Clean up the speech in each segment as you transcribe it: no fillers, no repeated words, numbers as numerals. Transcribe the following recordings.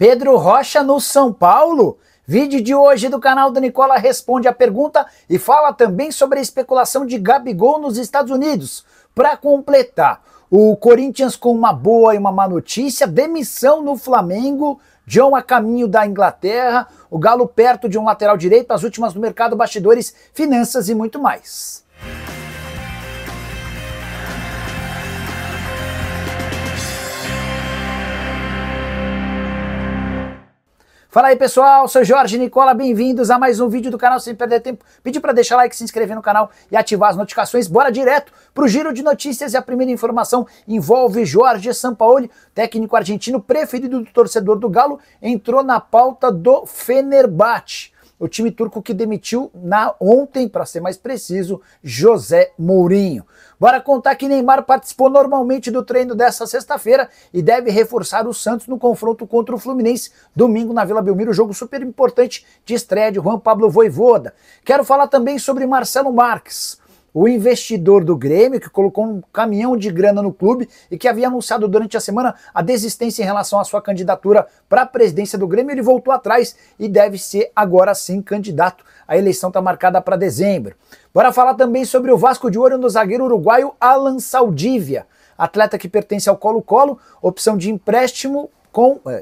Pedro Rocha no São Paulo? Vídeo de hoje do canal da Nicola responde a pergunta e fala também sobre a especulação de Gabigol nos Estados Unidos. Para completar, o Corinthians com uma boa e uma má notícia, demissão no Flamengo, John a caminho da Inglaterra, o Galo perto de um lateral direito, as últimas do mercado, bastidores, finanças e muito mais. Fala aí pessoal, sou Jorge Nicola, bem-vindos a mais um vídeo do canal sem perder tempo. Pedi para deixar like, se inscrever no canal e ativar as notificações. Bora direto pro giro de notícias e a primeira informação envolve Jorge Sampaoli, técnico argentino preferido do torcedor do Galo, entrou na pauta do Fenerbahçe. O time turco que demitiu ontem, para ser mais preciso, José Mourinho. Bora contar que Neymar participou normalmente do treino dessa sexta-feira e deve reforçar o Santos no confronto contra o Fluminense, domingo na Vila Belmiro, jogo super importante de estreia de Juan Pablo Vojvoda. Quero falar também sobre Marcelo Marques, o investidor do Grêmio, que colocou um caminhão de grana no clube e que havia anunciado durante a semana a desistência em relação à sua candidatura para a presidência do Grêmio. Ele voltou atrás e deve ser agora sim candidato. A eleição está marcada para dezembro. Bora falar também sobre o Vasco de olho no zagueiro uruguaio Alan Saldívia, atleta que pertence ao Colo-Colo, opção de empréstimo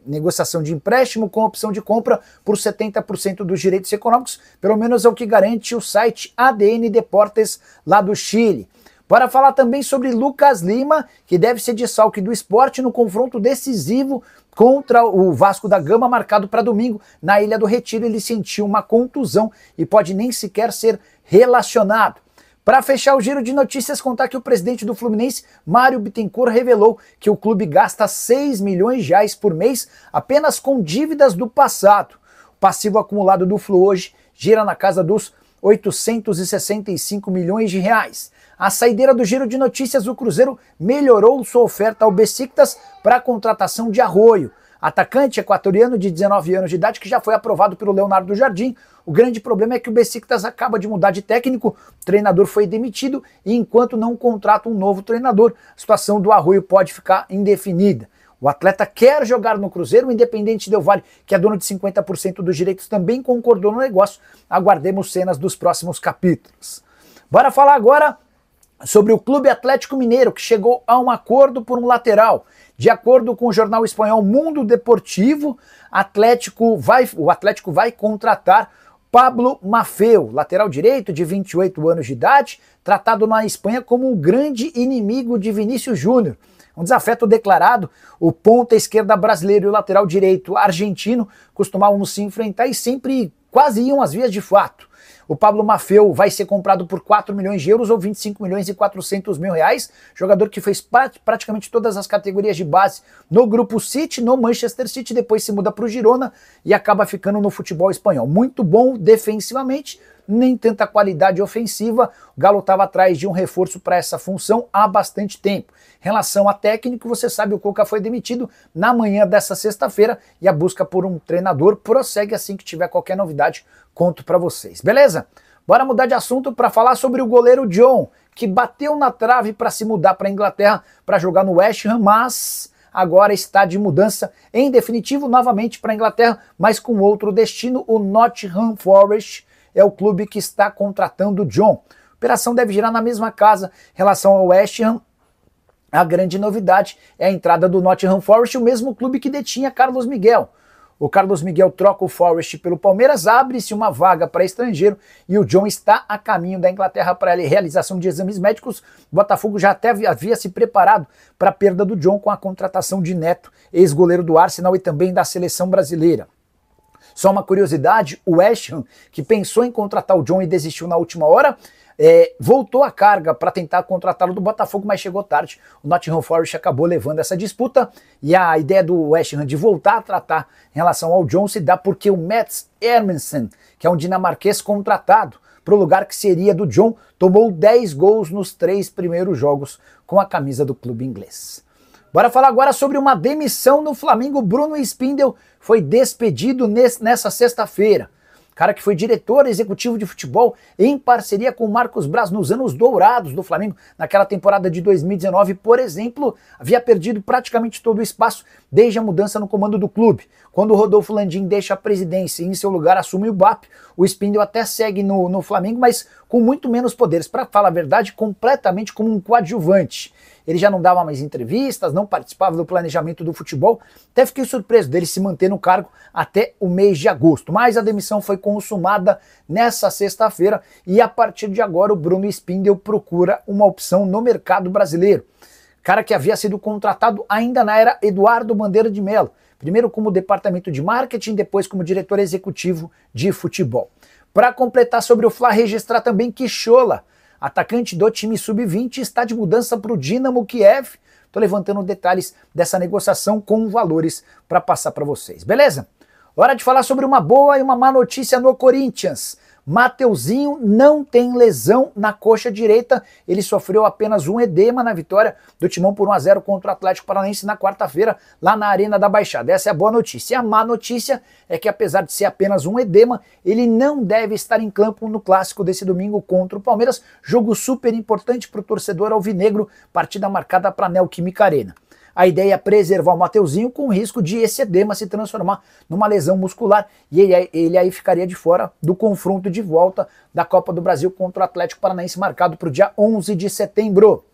negociação de empréstimo com opção de compra por 70% dos direitos econômicos, pelo menos é o que garante o site ADN Deportes lá do Chile. Bora falar também sobre Lucas Lima, que deve ser desfalque do Sport no confronto decisivo contra o Vasco da Gama, marcado para domingo na Ilha do Retiro. Ele sentiu uma contusão e pode nem sequer ser relacionado. Para fechar o giro de notícias, contar que o presidente do Fluminense, Mário Bittencourt, revelou que o clube gasta 6 milhões de reais por mês apenas com dívidas do passado. O passivo acumulado do Flu hoje gira na casa dos 865 milhões de reais. A saideira do giro de notícias, o Cruzeiro melhorou sua oferta ao Besiktas para a contratação de Arroio. Atacante equatoriano de 19 anos de idade que já foi aprovado pelo Leonardo Jardim. O grande problema é que o Besiktas acaba de mudar de técnico, o treinador foi demitido e enquanto não contrata um novo treinador, a situação do Arroio pode ficar indefinida. O atleta quer jogar no Cruzeiro, o Independente Del Valle, que é dono de 50% dos direitos, também concordou no negócio. Aguardemos cenas dos próximos capítulos. Bora falar agora sobre o Clube Atlético Mineiro, que chegou a um acordo por um lateral. De acordo com o jornal espanhol Mundo Deportivo, o Atlético vai contratar Pablo Maffeo, lateral direito de 28 anos de idade, tratado na Espanha como o grande inimigo de Vinícius Júnior. Um desafeto declarado, o ponta esquerda brasileiro e o lateral direito argentino costumavam se enfrentar e sempre quase iam às vias de fato. O Pablo Maffeo vai ser comprado por 4 milhões de euros ou 25 milhões e 400 mil reais, jogador que fez praticamente todas as categorias de base no Grupo City, no Manchester City, depois se muda para o Girona e acaba ficando no futebol espanhol. Muito bom defensivamente, nem tanta qualidade ofensiva. O Galo estava atrás de um reforço para essa função há bastante tempo. Em relação a técnico, você sabe, o Cuca foi demitido na manhã dessa sexta-feira e a busca por um treinador prossegue. Assim que tiver qualquer novidade, conto para vocês. Beleza? Bora mudar de assunto para falar sobre o goleiro John, que bateu na trave para se mudar para a Inglaterra para jogar no West Ham, mas agora está de mudança em definitivo novamente para a Inglaterra, mas com outro destino. O Nottingham Forest é o clube que está contratando o John. A operação deve girar na mesma casa. Em relação ao West Ham, a grande novidade é a entrada do Nottingham Forest, o mesmo clube que detinha Carlos Miguel. O Carlos Miguel troca o Forest pelo Palmeiras, abre-se uma vaga para estrangeiro e o John está a caminho da Inglaterra para a realização de exames médicos. O Botafogo já até havia se preparado para a perda do John com a contratação de Neto, ex-goleiro do Arsenal e também da seleção brasileira. Só uma curiosidade, o West Ham, que pensou em contratar o John e desistiu na última hora, voltou a carga para tentar contratá-lo do Botafogo, mas chegou tarde. O Nottingham Forest acabou levando essa disputa e a ideia do West Ham de voltar a tratar em relação ao John se dá porque o Mats Hermansen, que é um dinamarquês contratado para o lugar que seria do John, tomou 10 gols nos 3 primeiros jogos com a camisa do clube inglês. Bora falar agora sobre uma demissão no Flamengo. Bruno Spindel foi despedido nessa sexta-feira. cara que foi diretor executivo de futebol em parceria com o Marcos Braz nos anos dourados do Flamengo, naquela temporada de 2019, por exemplo, havia perdido praticamente todo o espaço desde a mudança no comando do clube. Quando o Rodolfo Landim deixa a presidência e em seu lugar assume o BAP, o Spindle até segue no Flamengo, mas com muito menos poderes, para falar a verdade, completamente como um coadjuvante. Ele já não dava mais entrevistas, não participava do planejamento do futebol. Até fiquei surpreso dele se manter no cargo até o mês de agosto. Mas a demissão foi consumada nessa sexta-feira e a partir de agora o Bruno Spindle procura uma opção no mercado brasileiro. Cara que havia sido contratado ainda na era Eduardo Bandeira de Mello. Primeiro como departamento de marketing, depois como diretor executivo de futebol. Para completar sobre o Fla, registrar também que Chola, atacante do time sub-20, está de mudança para o Dinamo Kiev. Estou levantando detalhes dessa negociação com valores para passar para vocês, beleza? Hora de falar sobre uma boa e uma má notícia no Corinthians. Mateuzinho não tem lesão na coxa direita, ele sofreu apenas um edema na vitória do Timão por 1-0 contra o Atlético Paranaense na quarta-feira, lá na Arena da Baixada. Essa é a boa notícia. E a má notícia é que, apesar de ser apenas um edema, ele não deve estar em campo no clássico desse domingo contra o Palmeiras, jogo super importante para o torcedor alvinegro, partida marcada para a Neoquímica Arena. A ideia é preservar o Mateuzinho com o risco de esse edema se transformar numa lesão muscular e ele aí ficaria de fora do confronto de volta da Copa do Brasil contra o Atlético Paranaense, marcado para o dia 11 de setembro.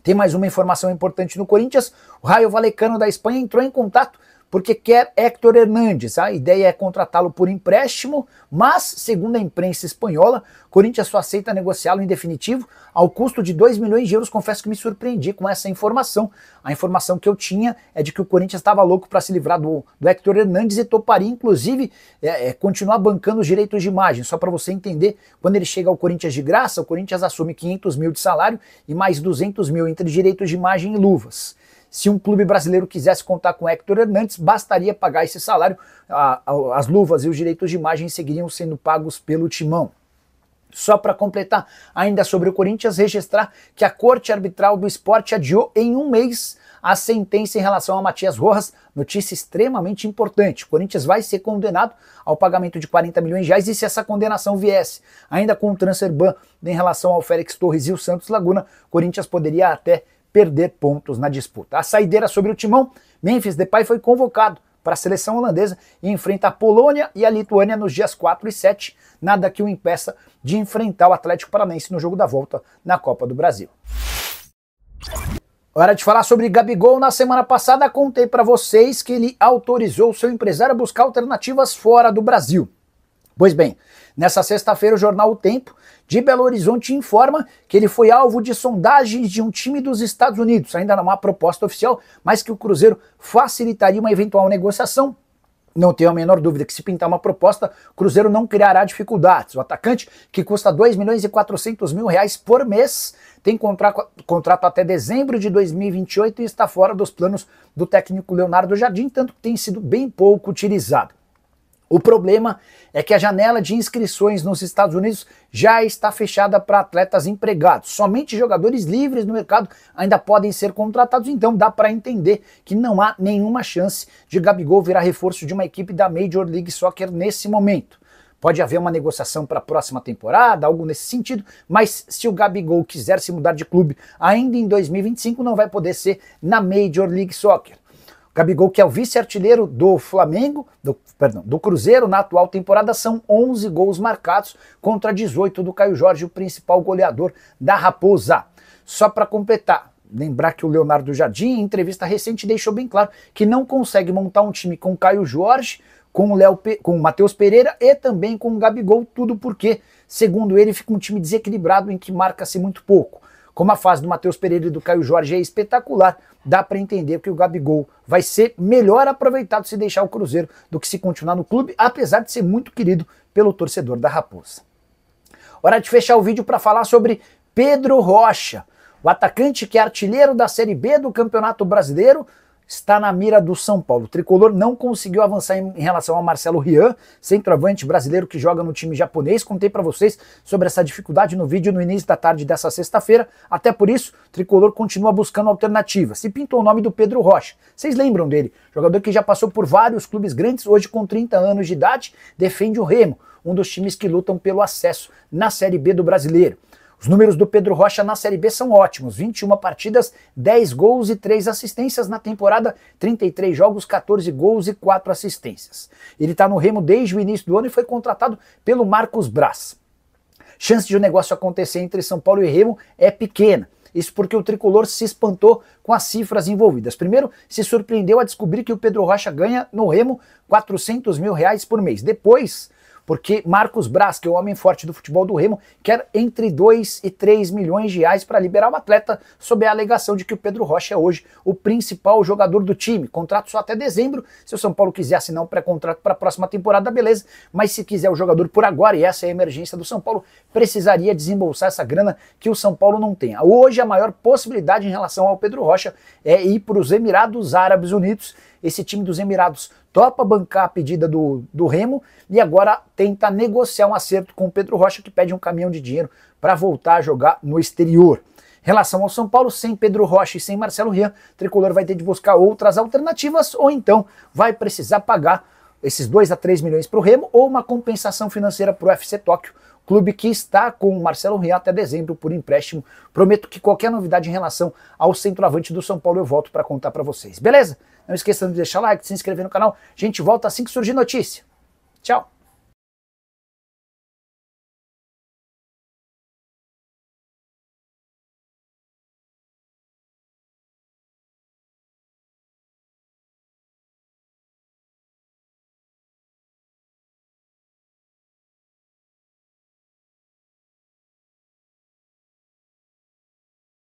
Tem mais uma informação importante no Corinthians. O Rayo Vallecano da Espanha entrou em contato porque quer Héctor Hernández. A ideia é contratá-lo por empréstimo, mas, segundo a imprensa espanhola, o Corinthians só aceita negociá-lo em definitivo ao custo de 2 milhões de euros. Confesso que me surpreendi com essa informação. A informação que eu tinha é de que o Corinthians estava louco para se livrar do Héctor Hernández e toparia, inclusive, continuar bancando os direitos de imagem. Só para você entender, quando ele chega ao Corinthians de graça, o Corinthians assume 500 mil de salário e mais 200 mil entre direitos de imagem e luvas. Se um clube brasileiro quisesse contar com Héctor Hernández, bastaria pagar esse salário, as luvas e os direitos de imagem seguiriam sendo pagos pelo Timão. Só para completar, ainda sobre o Corinthians, registrar que a Corte Arbitral do Esporte adiou em um mês a sentença em relação a Matias Rojas, notícia extremamente importante. O Corinthians vai ser condenado ao pagamento de 40 milhões de reais e se essa condenação viesse ainda com o transfer ban em relação ao Félix Torres e o Santos Laguna, o Corinthians poderia até perder pontos na disputa. A saideira sobre o Timão, Memphis Depay foi convocado para a seleção holandesa e enfrenta a Polônia e a Lituânia nos dias 4 e 7, nada que o impeça de enfrentar o Atlético Paranaense no jogo da volta na Copa do Brasil. Hora de falar sobre Gabigol. Na semana passada contei para vocês que ele autorizou o seu empresário a buscar alternativas fora do Brasil. Pois bem, nessa sexta-feira o jornal O Tempo de Belo Horizonte informa que ele foi alvo de sondagens de um time dos Estados Unidos. Ainda não há proposta oficial, mas que o Cruzeiro facilitaria uma eventual negociação. Não tenho a menor dúvida que se pintar uma proposta, o Cruzeiro não criará dificuldades. O atacante, que custa 2 milhões e 400 mil reais por mês, tem contrato até dezembro de 2028 e está fora dos planos do técnico Leonardo Jardim, tanto que tem sido bem pouco utilizado. O problema é que a janela de inscrições nos Estados Unidos já está fechada para atletas empregados. Somente jogadores livres no mercado ainda podem ser contratados, então dá para entender que não há nenhuma chance de Gabigol virar reforço de uma equipe da Major League Soccer nesse momento. Pode haver uma negociação para a próxima temporada, algo nesse sentido, mas se o Gabigol quiser se mudar de clube ainda em 2025, não vai poder ser na Major League Soccer. Gabigol, que é o vice-artilheiro do do Cruzeiro na atual temporada, são 11 gols marcados contra 18 do Caio Jorge, o principal goleador da Raposa. Só para completar, lembrar que o Leonardo Jardim, em entrevista recente, deixou bem claro que não consegue montar um time com o Caio Jorge, com o Matheus Pereira e também com o Gabigol, tudo porque, segundo ele, fica um time desequilibrado em que marca-se muito pouco. Como a fase do Matheus Pereira e do Caio Jorge é espetacular, dá para entender que o Gabigol vai ser melhor aproveitado se deixar o Cruzeiro do que se continuar no clube, apesar de ser muito querido pelo torcedor da Raposa. Hora de fechar o vídeo para falar sobre Pedro Rocha, o atacante que é artilheiro da Série B do Campeonato Brasileiro, está na mira do São Paulo. O tricolor não conseguiu avançar em relação ao Marcelo Rian, centroavante brasileiro que joga no time japonês. Contei para vocês sobre essa dificuldade no vídeo no início da tarde dessa sexta-feira. Até por isso, o tricolor continua buscando alternativas. Se pintou o nome do Pedro Rocha. Vocês lembram dele? Jogador que já passou por vários clubes grandes, hoje com 30 anos de idade, defende o Remo, um dos times que lutam pelo acesso na Série B do Brasileiro. Os números do Pedro Rocha na Série B são ótimos, 21 partidas, 10 gols e 3 assistências na temporada, 33 jogos, 14 gols e 4 assistências. Ele está no Remo desde o início do ano e foi contratado pelo Marcos Braz. Chance de o negócio acontecer entre São Paulo e Remo é pequena. Isso porque o tricolor se espantou com as cifras envolvidas. Primeiro, se surpreendeu a descobrir que o Pedro Rocha ganha no Remo R$400 mil por mês. Depois, porque Marcos Braz, que é o homem forte do futebol do Remo, quer entre 2 e 3 milhões de reais para liberar o atleta, sob a alegação de que o Pedro Rocha é hoje o principal jogador do time. Contrato só até dezembro. Se o São Paulo quiser assinar um pré-contrato para a próxima temporada, beleza. Mas se quiser o jogador por agora, e essa é a emergência do São Paulo, precisaria desembolsar essa grana que o São Paulo não tem. Hoje a maior possibilidade em relação ao Pedro Rocha é ir para os Emirados Árabes Unidos. Esse time dos Emirados topa bancar a pedida do Remo e agora tenta negociar um acerto com o Pedro Rocha, que pede um caminhão de dinheiro para voltar a jogar no exterior. Em relação ao São Paulo, sem Pedro Rocha e sem Marcelo Rian, o tricolor vai ter de buscar outras alternativas ou então vai precisar pagar esses 2 a 3 milhões para o Remo ou uma compensação financeira para o FC Tóquio, clube que está com o Marcelo Rian até dezembro por empréstimo. Prometo que qualquer novidade em relação ao centroavante do São Paulo eu volto para contar para vocês, beleza? Não esqueçam de deixar like, de se inscrever no canal. A gente volta assim que surgir notícia. Tchau!